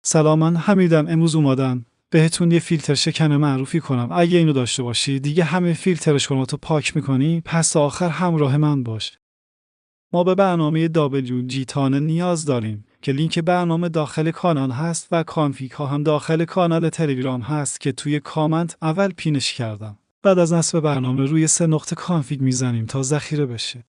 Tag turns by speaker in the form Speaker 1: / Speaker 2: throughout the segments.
Speaker 1: سلام، من حمیدم. امروز اومدم بهتون یه فیلتر شکن معرفی کنم. اگه اینو داشته باشی دیگه همه فیلتر شماراتو پاک میکنی، پس تا آخر همراه من باش. ما به برنامه WG تانه نیاز داریم که لینک برنامه داخل کانال هست و کانفیگ ها هم داخل کانال تلگرام هست که توی کامنت اول پینش کردم. بعد از نصب برنامه روی 3 نقطه کانفیگ میزنیم تا ذخیره بشه.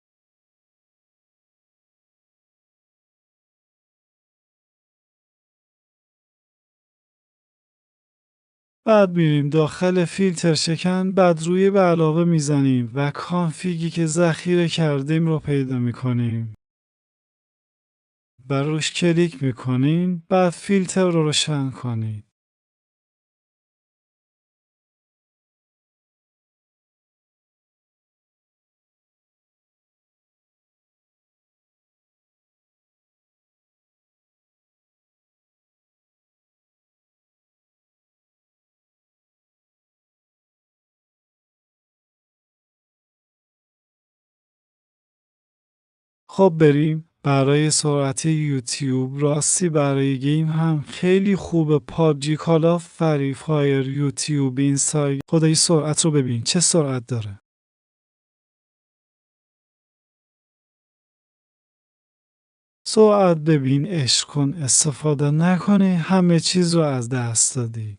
Speaker 1: بعد میریم داخل فیلتر شکن، بعد روی به علاوه میزنیم و کانفیگی که ذخیره کردیم رو پیدا میکنیم. بر روش کلیک میکنین، بعد فیلتر رو روشن کنید. خب بریم برای سرعت یوتیوب. راستی برای گیم هم خیلی خوبه. پابجی، کالا، فری فایر، یوتیوب، اینسایت. خدای سرعت رو ببین چه سرعت داره. سرعت ببین، عشق کن، استفاده نکنی همه چیز رو از دست دادی.